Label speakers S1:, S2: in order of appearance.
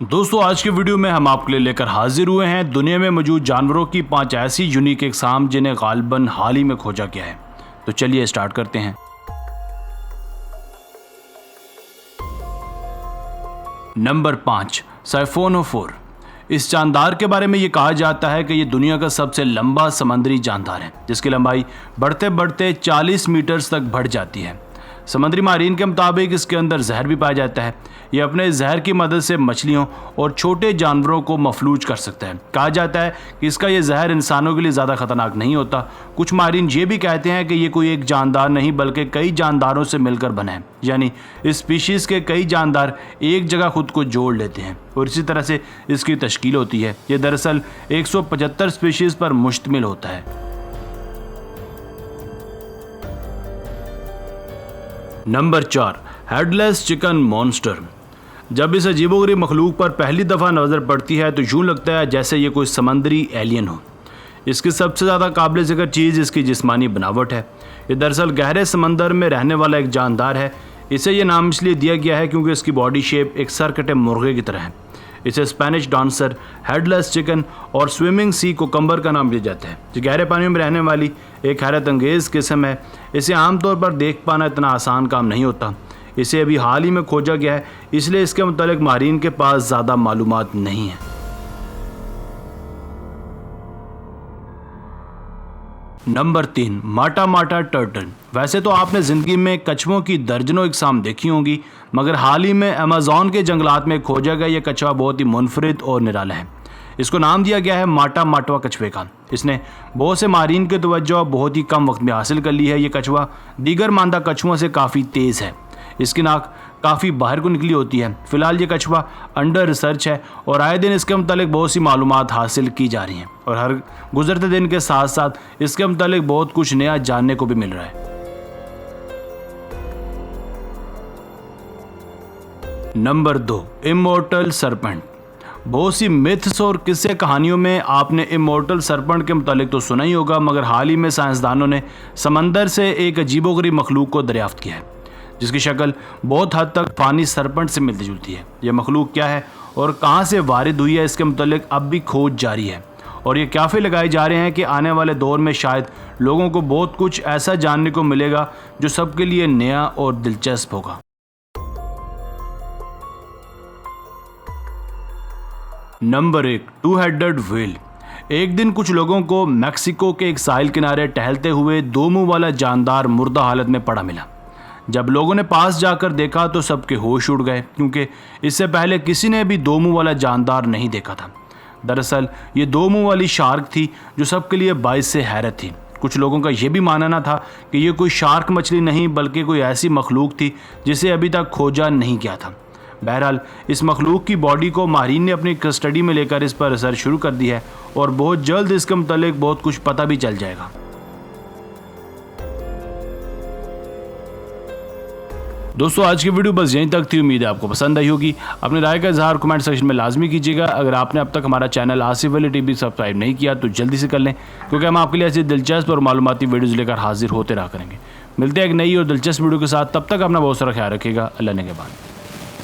S1: दोस्तों आज के वीडियो में हम आपके लिए लेकर हाजिर हुए हैं दुनिया में मौजूद जानवरों की 5 ऐसी यूनिक अक़साम जिन्हें गालिबन हाल ही में खोजा गया है। तो चलिए स्टार्ट करते हैं। नंबर 5, साइफोनोफोर। इस जानदार के बारे में ये कहा जाता है कि ये दुनिया का सबसे लंबा समंदरी जानदार है, जिसकी लंबाई बढ़ते बढ़ते 40 मीटर तक बढ़ जाती है। समुद्री माहिरीन के मुताबिक इसके अंदर जहर भी पाया जाता है। यह अपने जहर की मदद से मछलियों और छोटे जानवरों को मफलूज कर सकता है। कहा जाता है कि इसका यह जहर इंसानों के लिए ज़्यादा खतरनाक नहीं होता। कुछ माहिरीन ये भी कहते हैं कि ये कोई एक जानदार नहीं बल्कि कई जानदारों से मिलकर बना है, यानी इस स्पीशीज़ के कई जानदार एक जगह खुद को जोड़ लेते हैं और इसी तरह से इसकी तश्कील होती है। ये दरअसल 175 स्पीशीज़ पर मुश्तमिल होता है। Number 4, headless chicken monster. जब इस अजीबोगरीब मखलूक पर पहली दफ़ा नज़र पड़ती है तो यूँ लगता है जैसे ये कोई समंदरी एलियन हो। इसकी सबसे ज़्यादा काबिल ज़िक्र चीज़ इसकी जिस्मानी बनावट है। ये दरअसल गहरे समंदर में रहने वाला एक जानदार है। इसे ये नाम इसलिए दिया गया है क्योंकि इसकी बॉडी शेप एक सरकटे मुर्गे की तरह है। इसे स्पेनिश डांसर, हेडलेस चिकन और स्विमिंग सी कोकम्बर का नाम दिया जाता है। जो गहरे पानी में रहने वाली एक हैरत अंगेज़ किस्म है। इसे आमतौर पर देख पाना इतना आसान काम नहीं होता। इसे अभी हाल ही में खोजा गया है, इसलिए इसके मुतालिक माहिरीन के पास ज़्यादा मालूमात नहीं है। नंबर 3, माटा माटा टर्टल। वैसे तो आपने ज़िंदगी में कछुओं की दर्जनों अक़साम देखी होंगी, मगर हाल ही में अमेज़न के जंगलात में खोजा गया यह कछुआ बहुत ही मुनफरिद और निराला है। इसको नाम दिया गया है माटा माटवा कछुए का। इसने बहुत से माहिरीन की तवज्जो बहुत ही कम वक्त में हासिल कर ली है। ये कछुआ दीगर मानदा कछुओं से काफ़ी तेज़ है। इसकी नाक काफ़ी बाहर को निकली होती है। फ़िलहाल ये कछुआ अंडर रिसर्च है और आए दिन इसके मुतालिक बहुत सी मालूमात हासिल की जा रही हैं और हर गुजरते दिन के साथ साथ इसके मुतालिक बहुत कुछ नया जानने को भी मिल रहा है। Number 2, immortal serpent. बहुत सी मिथ्स और किस्से कहानियों में आपने इमोर्टल सरपेंट के मुतालिक तो सुना ही होगा, मगर हाल ही में साइंसदानों ने समंदर से एक अजीबोगरीब मखलूक को दरियाफ्त किया है, जिसकी शक्ल बहुत हद तक पानी सरपेंट से मिलती जुलती है। यह मखलूक क्या है और कहां से वारिद हुई है, इसके मुतालिक अब भी खोज जारी है और ये क्याफे लगाए जा रहे हैं कि आने वाले दौर में शायद लोगों को बहुत कुछ ऐसा जानने को मिलेगा जो सबके लिए नया और दिलचस्प होगा। Number 1, 2 headed whale. एक दिन कुछ लोगों को मैक्सिको के एक साहिल किनारे टहलते हुए 2 मुंह वाला जानदार मुर्दा हालत में पड़ा मिला। जब लोगों ने पास जाकर देखा तो सबके होश उड़ गए, क्योंकि इससे पहले किसी ने भी 2 मुंह वाला जानदार नहीं देखा था। दरअसल ये 2 मुंह वाली शार्क थी जो सबके लिए बाइस से हैरत थी। कुछ लोगों का यह भी मानना था कि ये कोई शार्क मछली नहीं बल्कि कोई ऐसी मखलूक थी जिसे अभी तक खोजा नहीं गया था। बहरहाल इस मखलूक की बॉडी को माहिरीन ने अपनी कस्टडी में लेकर इस पर रिसर्च शुरू कर दी है और बहुत जल्द इसके मुतालिक बहुत कुछ पता भी चल जाएगा। दोस्तों आज की वीडियो बस यहीं तक थी। उम्मीद है आपको पसंद आई होगी। अपनी राय का इजहार कमेंट सेक्शन में लाजमी कीजिएगा। अगर आपने अब तक हमारा channel Asif Ali TV subscribe नहीं किया तो जल्दी से कर लें, क्योंकि हम आपके लिए ऐसी दिलचस्प और मालूमाती वीडियोज़ लेकर हाजिर होते रहा करेंगे। मिलते हैं एक नई और दिलचस्प वीडियो के साथ। तब तक अपना बहुत सारा ख्याल रखिएगा। अल्लाह ने के बाद।